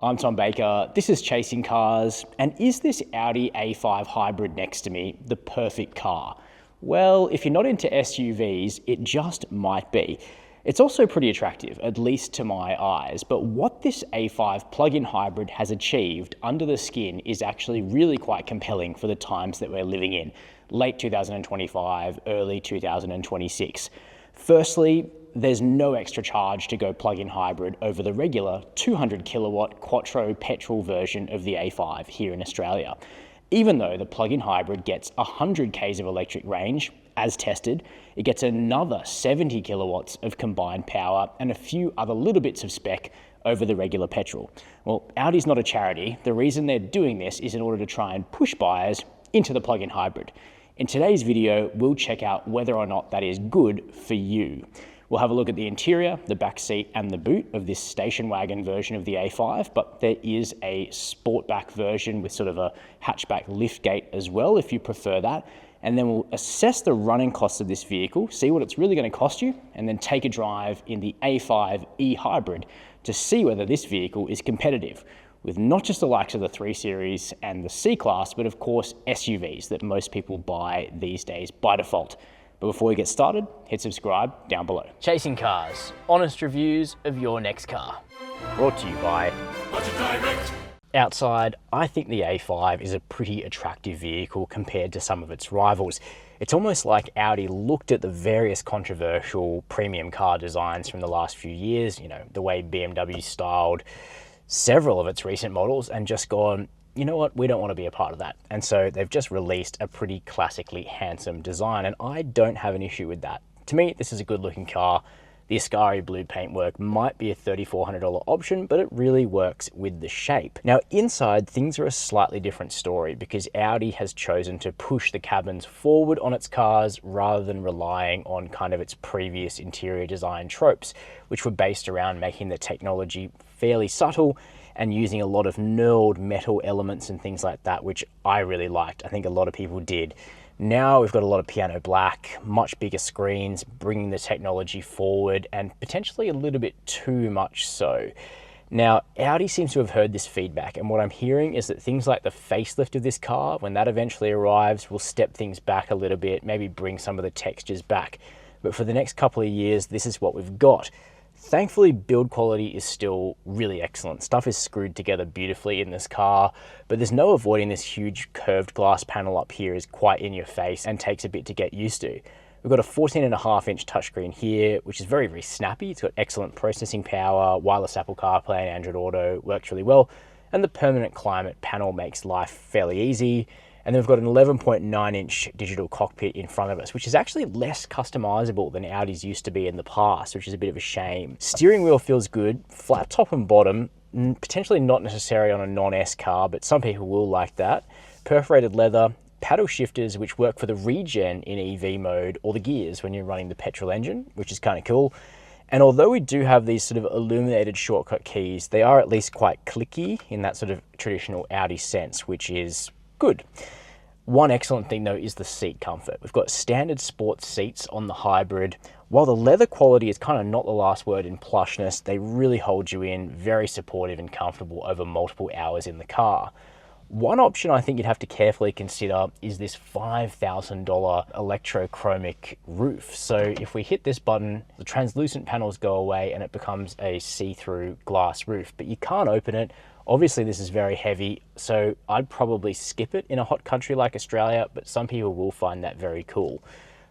I'm Tom Baker, this is Chasing Cars, and is this Audi A5 hybrid next to me the perfect car? Well, if you're not into SUVs, it just might be. It's also pretty attractive, at least to my eyes, but what this A5 plug-in hybrid has achieved under the skin is actually really quite compelling for the times that we're living in, late 2025, early 2026. Firstly, there's no extra charge to go plug-in hybrid over the regular 200 kilowatt Quattro petrol version of the A5 here in Australia. Even though the plug-in hybrid gets 100 k's of electric range, as tested, it gets another 70 kilowatts of combined power and a few other little bits of spec over the regular petrol. Well, Audi's not a charity. The reason they're doing this is in order to try and push buyers into the plug-in hybrid. In today's video, we'll check out whether or not that is good for you. We'll have a look at the interior, the back seat and the boot of this station wagon version of the A5, but there is a sportback version with sort of a hatchback liftgate as well, if you prefer that. And then we'll assess the running costs of this vehicle, see what it's really going to cost you, and then take a drive in the A5 e-hybrid to see whether this vehicle is competitive with not just the likes of the 3 Series and the C-Class, but of course SUVs that most people buy these days by default. But before we get started, hit subscribe down below. Chasing Cars, honest reviews of your next car. Brought to you by Outside, I think the A5 is a pretty attractive vehicle compared to some of its rivals. It's almost like Audi looked at the various controversial premium car designs from the last few years, you know, the way BMW styled several of its recent models, and just gone, you know what, we don't want to be a part of that. And so they've just released a pretty classically handsome design, and I don't have an issue with that. To me, this is a good looking car. The Ascari blue paintwork might be a $3,400 option, but it really works with the shape. Now inside, things are a slightly different story because Audi has chosen to push the cabins forward on its cars rather than relying on kind of its previous interior design tropes, which were based around making the technology fairly subtle and using a lot of knurled metal elements and things like that, which I really liked. I think a lot of people did. Now we've got a lot of piano black, much bigger screens, bringing the technology forward and potentially a little bit too much so. Now, Audi seems to have heard this feedback, and what I'm hearing is that things like the facelift of this car, when that eventually arrives, will step things back a little bit, maybe bring some of the textures back. But for the next couple of years, this is what we've got. Thankfully, build quality is still really excellent. Stuff is screwed together beautifully in this car, but there's no avoiding this huge curved glass panel up here is quite in your face and takes a bit to get used to. We've got a 14.5-inch touchscreen here, which is very, very snappy. It's got excellent processing power, wireless Apple CarPlay and Android Auto works really well, and the permanent climate panel makes life fairly easy. And then we've got an 11.9-inch digital cockpit in front of us, which is actually less customizable than Audi's used to be in the past, which is a bit of a shame. Steering wheel feels good, flat top and bottom, potentially not necessary on a non-S car, but some people will like that. Perforated leather, paddle shifters, which work for the regen in EV mode, or the gears when you're running the petrol engine, which is kind of cool. And although we do have these sort of illuminated shortcut keys, they are at least quite clicky in that sort of traditional Audi sense, which is good. One excellent thing though is the seat comfort. We've got standard sports seats on the hybrid. While the leather quality is kind of not the last word in plushness, they really hold you in, very supportive and comfortable over multiple hours in the car. One option I think you'd have to carefully consider is this $5,000 electrochromic roof. So if we hit this button, the translucent panels go away and it becomes a see-through glass roof, but you can't open it. Obviously this is very heavy, so I'd probably skip it in a hot country like Australia, but some people will find that very cool.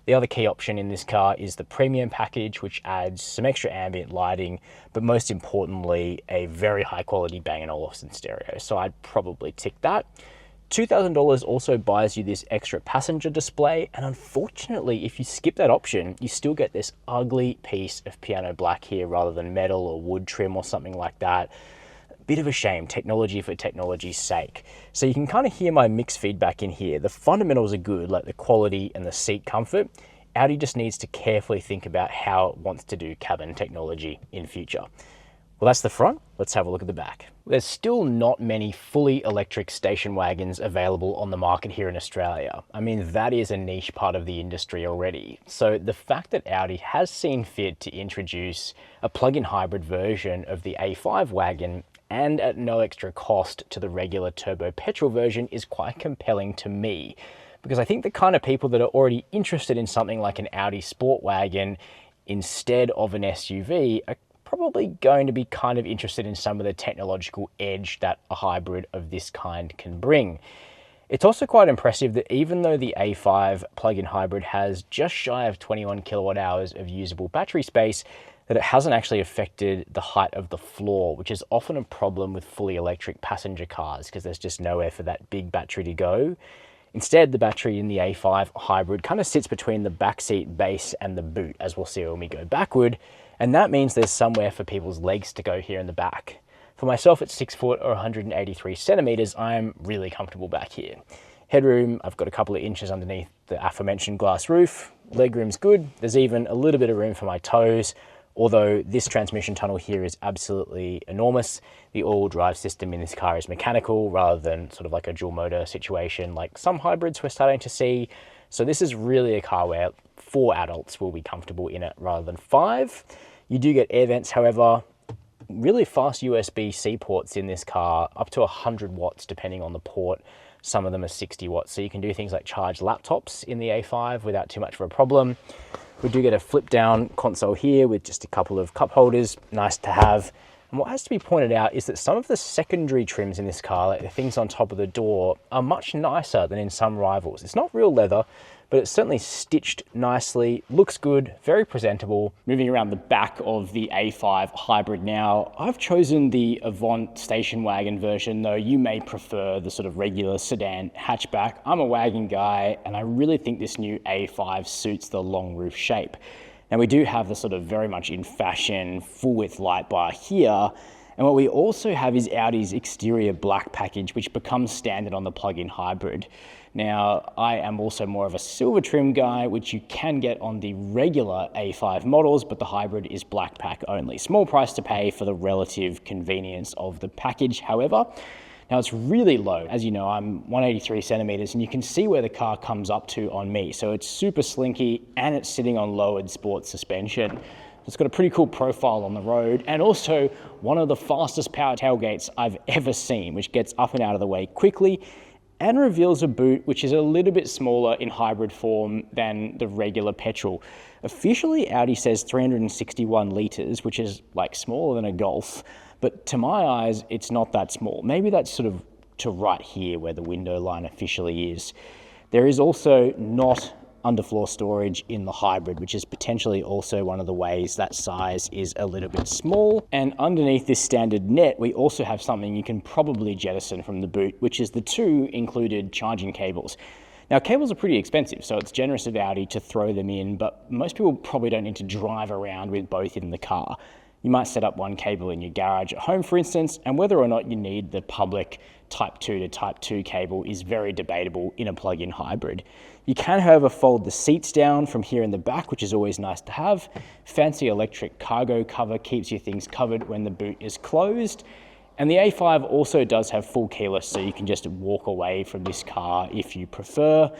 The other key option in this car is the premium package, which adds some extra ambient lighting, but most importantly, a very high quality Bang & Olufsen stereo. So I'd probably tick that. $2,000 also buys you this extra passenger display, and unfortunately, if you skip that option, you still get this ugly piece of piano black here rather than metal or wood trim or something like that. Bit of a shame, technology for technology's sake. So you can kind of hear my mixed feedback in here. The fundamentals are good, like the quality and the seat comfort. Audi just needs to carefully think about how it wants to do cabin technology in future. Well, that's the front. Let's have a look at the back. There's still not many fully electric station wagons available on the market here in Australia. I mean, that is a niche part of the industry already. So the fact that Audi has seen fit to introduce a plug-in hybrid version of the A5 wagon and at no extra cost to the regular turbo petrol version is quite compelling to me, because I think the kind of people that are already interested in something like an Audi sport wagon instead of an SUV are probably going to be kind of interested in some of the technological edge that a hybrid of this kind can bring. It's also quite impressive that even though the A5 plug-in hybrid has just shy of 21 kilowatt hours of usable battery space, that it hasn't actually affected the height of the floor, which is often a problem with fully electric passenger cars because there's just nowhere for that big battery to go. Instead, the battery in the A5 hybrid kind of sits between the backseat base and the boot, as we'll see when we go backward, and that means there's somewhere for people's legs to go here in the back. For myself at 6 foot or 183 centimeters, I'm really comfortable back here. Headroom, I've got a couple of inches underneath the aforementioned glass roof. Legroom's good. There's even a little bit of room for my toes, although this transmission tunnel here is absolutely enormous. The all-wheel drive system in this car is mechanical rather than sort of like a dual motor situation like some hybrids we're starting to see. So this is really a car where 4 adults will be comfortable in it rather than 5. You do get air vents, however. Really fast USB-C ports in this car, up to 100 watts depending on the port. Some of them are 60 watts, so you can do things like charge laptops in the A5 without too much of a problem. We do get a flip-down console here with just a couple of cup holders, nice to have. And what has to be pointed out is that some of the secondary trims in this car, like the things on top of the door, are much nicer than in some rivals. It's not real leather, but it's certainly stitched nicely, looks good, very presentable. Moving around the back of the A5 hybrid now, I've chosen the Avant station wagon version, though you may prefer the sort of regular sedan hatchback. I'm a wagon guy, and I really think this new A5 suits the long roof shape. Now we do have the sort of very much in fashion full width light bar here. And what we also have is Audi's exterior black package, which becomes standard on the plug-in hybrid. Now, I am also more of a silver trim guy, which you can get on the regular A5 models, but the hybrid is black pack only. Small price to pay for the relative convenience of the package, however. Now, it's really low. As you know, I'm 183 centimeters, and you can see where the car comes up to on me. So it's super slinky, and it's sitting on lowered sports suspension. It's got a pretty cool profile on the road, and also one of the fastest power tailgates I've ever seen, which gets up and out of the way quickly and reveals a boot which is a little bit smaller in hybrid form than the regular petrol. Officially, Audi says 361 litres, which is like smaller than a Golf, but to my eyes, it's not that small. Maybe that's sort of to right here where the window line officially is. There is also not underfloor storage in the hybrid, which is potentially also one of the ways that size is a little bit small. And underneath this standard net, we also have something you can probably jettison from the boot, which is the 2 included charging cables. Now, cables are pretty expensive, so it's generous of Audi to throw them in, but most people probably don't need to drive around with both in the car. You might set up one cable in your garage at home, for instance, and whether or not you need the public Type 2 to Type 2 cable is very debatable in a plug-in hybrid. You can, however, fold the seats down from here in the back, which is always nice to have. Fancy electric cargo cover keeps your things covered when the boot is closed. And the A5 also does have full keyless, so you can just walk away from this car if you prefer,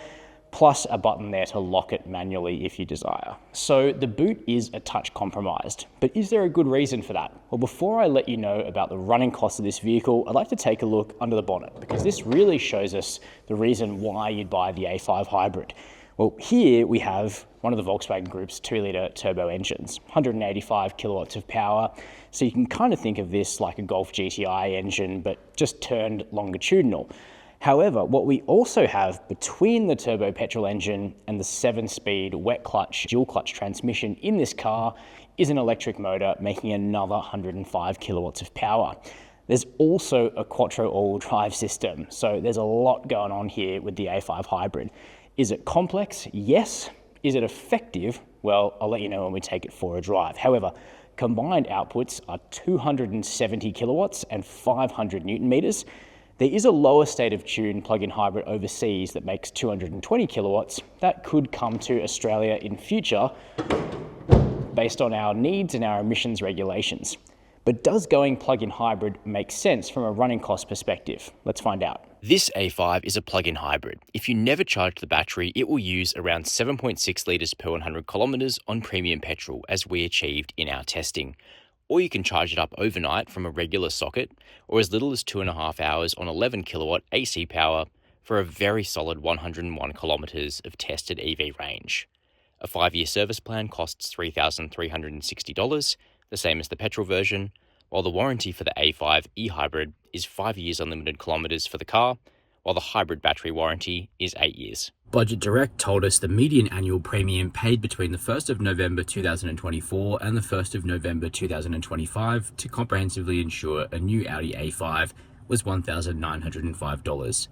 plus a button there to lock it manually if you desire. So the boot is a touch compromised, but is there a good reason for that? Well, before I let you know about the running costs of this vehicle, I'd like to take a look under the bonnet, because this really shows us the reason why you'd buy the A5 hybrid. Well, here we have one of the Volkswagen Group's 2-litre turbo engines, 185 kilowatts of power. So you can kind of think of this like a Golf GTI engine, but just turned longitudinal. However, what we also have between the turbo petrol engine and the 7-speed wet clutch, dual clutch transmission in this car is an electric motor making another 105 kilowatts of power. There's also a quattro all-wheel drive system, so there's a lot going on here with the A5 hybrid. Is it complex? Yes. Is it effective? Well, I'll let you know when we take it for a drive. However, combined outputs are 270 kilowatts and 500 newton meters. There is a lower state of tune plug-in hybrid overseas that makes 220 kilowatts. That could come to Australia in future based on our needs and our emissions regulations. But does going plug-in hybrid make sense from a running cost perspective? Let's find out. This A5 is a plug-in hybrid. If you never charge the battery, it will use around 7.6 litres per 100 kilometres on premium petrol, as we achieved in our testing. or you can charge it up overnight from a regular socket, or as little as 2.5 hours on 11 kilowatt AC power for a very solid 101 kilometers of tested EV range. A 5-year service plan costs $3,360, the same as the petrol version, while the warranty for the A5 e-hybrid is 5 years unlimited kilometers for the car, while the hybrid battery warranty is 8 years. Budget Direct told us the median annual premium paid between the 1st of November 2024 and the 1st of November 2025 to comprehensively insure a new Audi A5 was $1,905.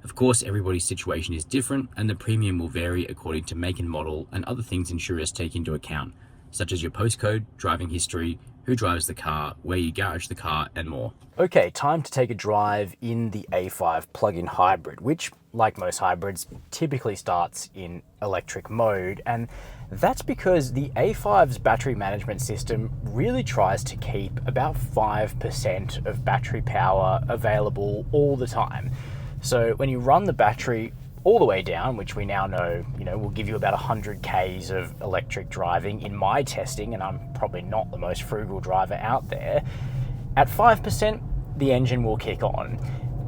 Of course, everybody's situation is different and the premium will vary according to make and model and other things insurers take into account, such as your postcode, driving history, who drives the car, where you garage the car, and more. Okay, time to take a drive in the A5 plug-in hybrid, which, like most hybrids, typically starts in electric mode. And that's because the A5's battery management system really tries to keep about 5% of battery power available all the time. So when you run the battery all the way down, which we now know, will give you about 100 Ks of electric driving in my testing, and I'm probably not the most frugal driver out there, at 5%, the engine will kick on.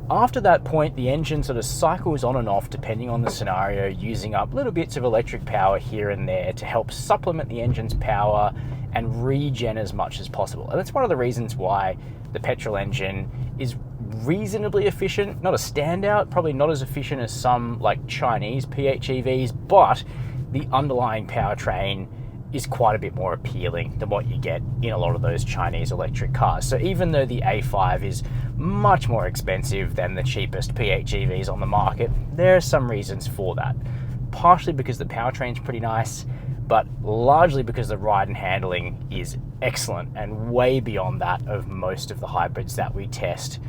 After that point, the engine sort of cycles on and off depending on the scenario, using up little bits of electric power here and there to help supplement the engine's power and regen as much as possible. And that's one of the reasons why the petrol engine is reasonably efficient, not a standout, probably not as efficient as some like Chinese PHEVs, but the underlying powertrain is quite a bit more appealing than what you get in a lot of those Chinese electric cars. So even though the A5 is much more expensive than the cheapest PHEVs on the market, there are some reasons for that. Partially because the powertrain's pretty nice, but largely because the ride and handling is excellent and way beyond that of most of the hybrids that we test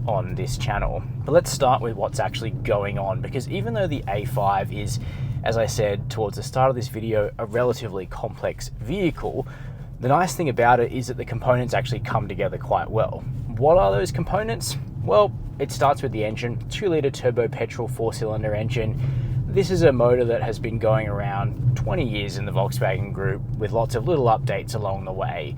on this channel. But let's start with what's actually going on, because even though the A5 is, as I said towards the start of this video, a relatively complex vehicle, the nice thing about it is that the components actually come together quite well. What are those components? Well, it starts with the engine, 2-litre turbo petrol 4-cylinder engine. This is a motor that has been going around 20 years in the Volkswagen Group with lots of little updates along the way.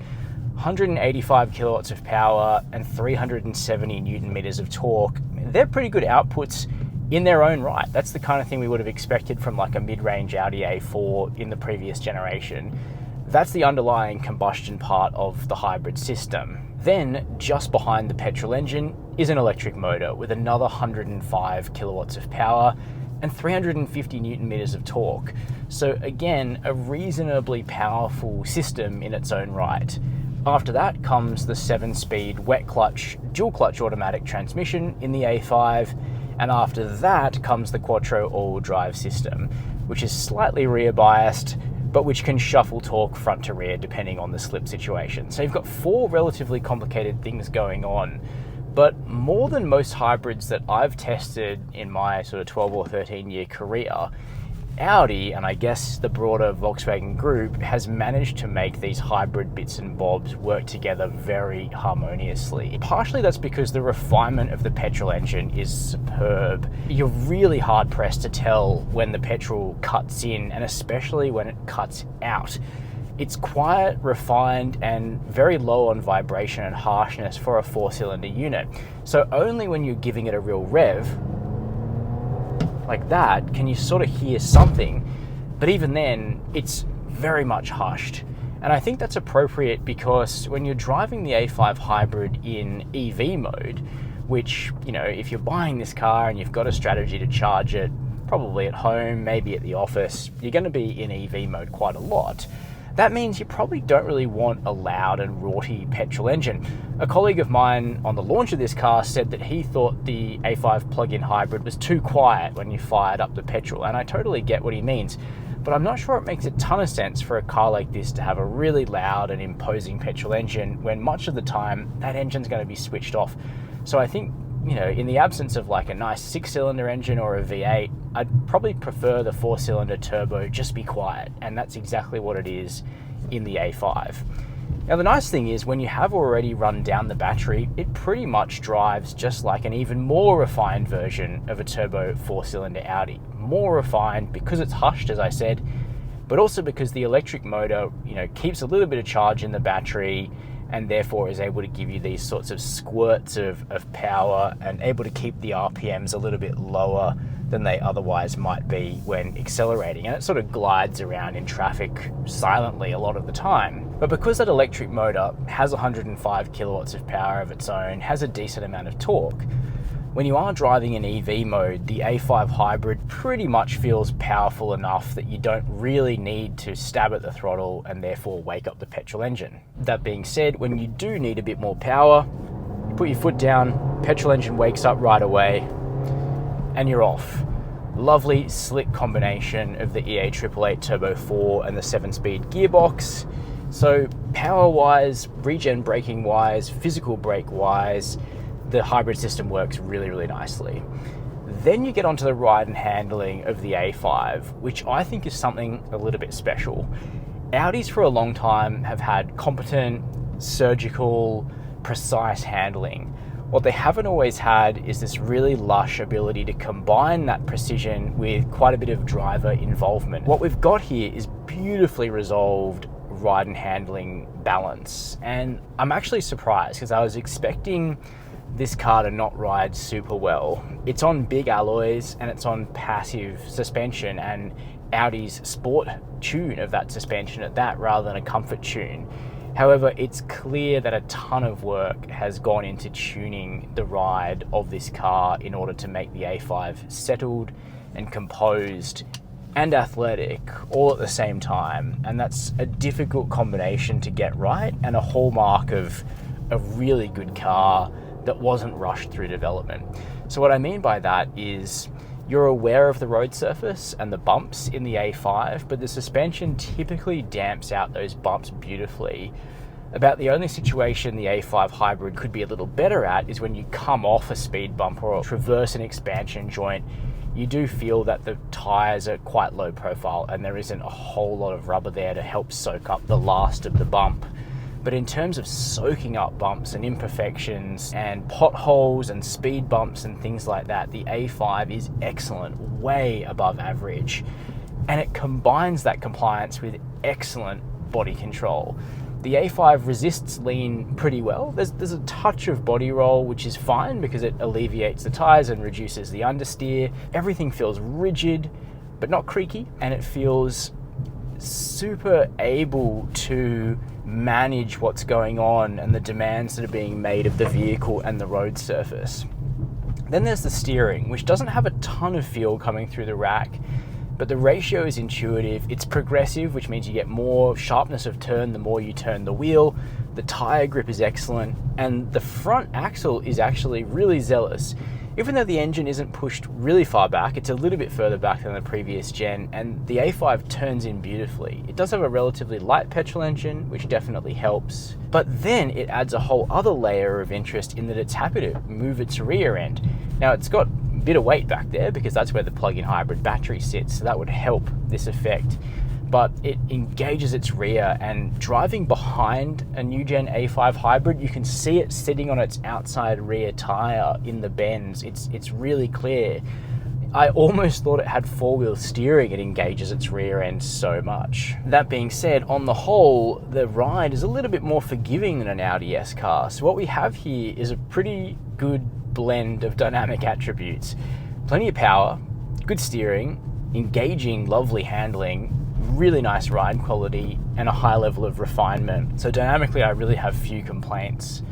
185 kilowatts of power and 370 newton meters of torque. They're pretty good outputs in their own right. That's the kind of thing we would have expected from like a mid-range Audi A4 in the previous generation. That's the underlying combustion part of the hybrid system. Then, just behind the petrol engine is an electric motor with another 105 kilowatts of power and 350 newton meters of torque. So again, a reasonably powerful system in its own right. After that comes the 7-speed wet clutch, dual clutch automatic transmission in the A5, and after that comes the Quattro all-wheel drive system, which is slightly rear biased, but which can shuffle torque front to rear depending on the slip situation. So you've got 4 relatively complicated things going on, but more than most hybrids that I've tested in my sort of 12 or 13 year career, Audi, and I guess the broader Volkswagen Group, has managed to make these hybrid bits and bobs work together very harmoniously. Partially that's because the refinement of the petrol engine is superb. You're really hard pressed to tell when the petrol cuts in, and especially when it cuts out. It's quiet, refined, and very low on vibration and harshness for a 4-cylinder unit. So only when you're giving it a real rev, like that, can you sort of hear something, but even then it's very much hushed. And I think that's appropriate because when you're driving the A5 hybrid in EV mode, which, if you're buying this car and you've got a strategy to charge it, probably at home, maybe at the office, you're going to be in EV mode quite a lot. That means you probably don't really want a loud and raughty petrol engine. A colleague of mine on the launch of this car said that he thought the A5 plug-in hybrid was too quiet when you fired up the petrol, and I totally get what he means, but I'm not sure it makes a ton of sense for a car like this to have a really loud and imposing petrol engine when much of the time that engine's going to be switched off. So I think, in the absence of like a nice 6-cylinder engine or a V8, I'd probably prefer the 4-cylinder turbo just be quiet, and that's exactly what it is in the A5. Now the nice thing is when you have already run down the battery, it pretty much drives just like an even more refined version of a turbo 4-cylinder Audi. More refined because it's hushed, as I said, but also because the electric motor, keeps a little bit of charge in the battery and therefore is able to give you these sorts of squirts of power and able to keep the RPMs a little bit lower than they otherwise might be when accelerating. And it sort of glides around in traffic silently a lot of the time. But because that electric motor has 105 kilowatts of power of its own, has a decent amount of torque, when you are driving in EV mode, the A5 hybrid pretty much feels powerful enough that you don't really need to stab at the throttle and therefore wake up the petrol engine. That being said, when you do need a bit more power, you put your foot down, petrol engine wakes up right away, and you're off. Lovely slick combination of the EA888 Turbo 4 and the 7-speed gearbox. So power-wise, regen braking-wise, physical brake-wise, the hybrid system works really, really nicely. Then you get onto the ride and handling of the A5, which I think is something a little bit special. Audis for a long time have had competent, surgical, precise handling. What they haven't always had is this really lush ability to combine that precision with quite a bit of driver involvement. What we've got here is beautifully resolved ride and handling balance. And I'm actually surprised because I was expecting this car to not ride super well. It's on big alloys and it's on passive suspension, and Audi's sport tune of that suspension at that rather than a comfort tune. However, it's clear that a ton of work has gone into tuning the ride of this car in order to make the A5 settled and composed and athletic all at the same time. And that's a difficult combination to get right, and a hallmark of a really good car that wasn't rushed through development. So what I mean by that is you're aware of the road surface and the bumps in the A5, but the suspension typically damps out those bumps beautifully. About the only situation the A5 hybrid could be a little better at is when you come off a speed bump or traverse an expansion joint, you do feel that the tires are quite low profile and there isn't a whole lot of rubber there to help soak up the last of the bump. But in terms of soaking up bumps and imperfections and potholes and speed bumps and things like that, the A5 is excellent, way above average. And it combines that compliance with excellent body control. The A5 resists lean pretty well. There's a touch of body roll, which is fine because it alleviates the tires and reduces the understeer. Everything feels rigid, but not creaky. And it feels super able to manage what's going on and the demands that are being made of the vehicle and the road surface. Then there's the steering, which doesn't have a ton of feel coming through the rack, but the ratio is intuitive. It's progressive, which means you get more sharpness of turn the more you turn the wheel. The tire grip is excellent, and the front axle is actually really zealous. Even though the engine isn't pushed really far back, it's a little bit further back than the previous gen, and the A5 turns in beautifully. It does have a relatively light petrol engine, which definitely helps, but then it adds a whole other layer of interest in that it's happy to move its rear end. Now, it's got a bit of weight back there because that's where the plug-in hybrid battery sits, so that would help this effect. But it engages its rear, and driving behind a new gen A5 hybrid, you can see it sitting on its outside rear tire in the bends. It's really clear. I almost thought it had four-wheel steering. It engages its rear end so much. That being said, on the whole, the ride is a little bit more forgiving than an Audi S car. So what we have here is a pretty good blend of dynamic attributes. Plenty of power, good steering, engaging, lovely handling, really nice ride quality, and a high level of refinement. So dynamically, I really have few complaints.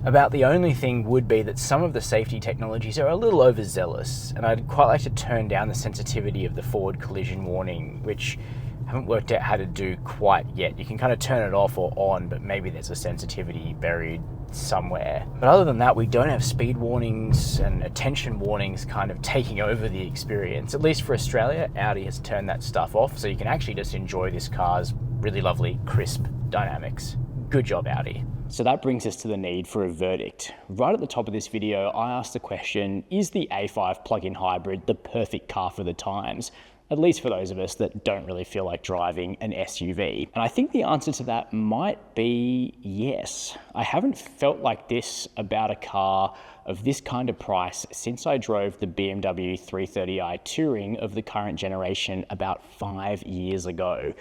About the only thing would be that some of the safety technologies are a little overzealous, and I'd quite like to turn down the sensitivity of the forward collision warning, which I haven't worked out how to do quite yet. You can kind of turn it off or on, but maybe there's a sensitivity buried somewhere. But other than that, we don't have speed warnings and attention warnings kind of taking over the experience. At least for Australia, Audi has turned that stuff off, so you can actually just enjoy this car's really lovely, crisp dynamics. Good job, Audi. So that brings us to the need for a verdict. Right at the top of this video, I asked the question, is the A5 plug-in hybrid the perfect car for the times? at least for those of us that don't really feel like driving an SUV. And I think the answer to that might be yes. I haven't felt like this about a car of this kind of price since I drove the BMW 330i Touring of the current generation about 5 years ago.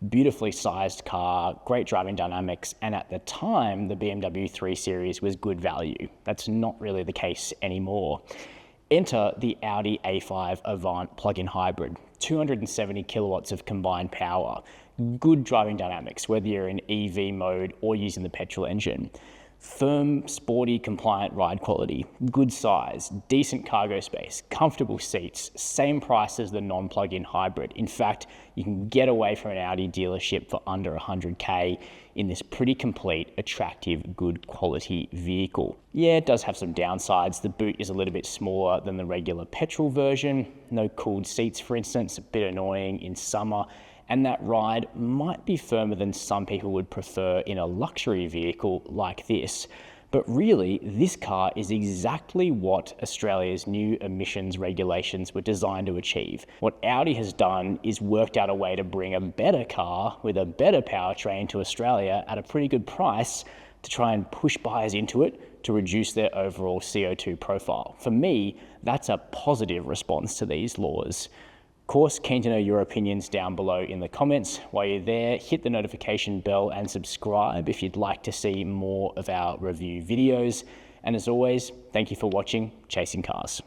Beautifully sized car, great driving dynamics, and at the time, the BMW 3 Series was good value. That's not really the case anymore. Enter the Audi A5 Avant plug-in hybrid, 270 kilowatts of combined power, good driving dynamics, whether you're in EV mode or using the petrol engine. Firm, sporty, compliant ride quality, good size, decent cargo space, comfortable seats, same price as the non-plug-in hybrid. In fact, you can get away from an Audi dealership for under 100K in this pretty complete, attractive, good quality vehicle. Yeah, it does have some downsides. The boot is a little bit smaller than the regular petrol version. No cooled seats, for instance, a bit annoying in summer. And that ride might be firmer than some people would prefer in a luxury vehicle like this. But really, this car is exactly what Australia's new emissions regulations were designed to achieve. What Audi has done is worked out a way to bring a better car with a better powertrain to Australia at a pretty good price to try and push buyers into it to reduce their overall CO2 profile. For me, that's a positive response to these laws. Of course, keen to know your opinions down below in the comments. While you're there, hit the notification bell and subscribe if you'd like to see more of our review videos. And as always, thank you for watching Chasing Cars.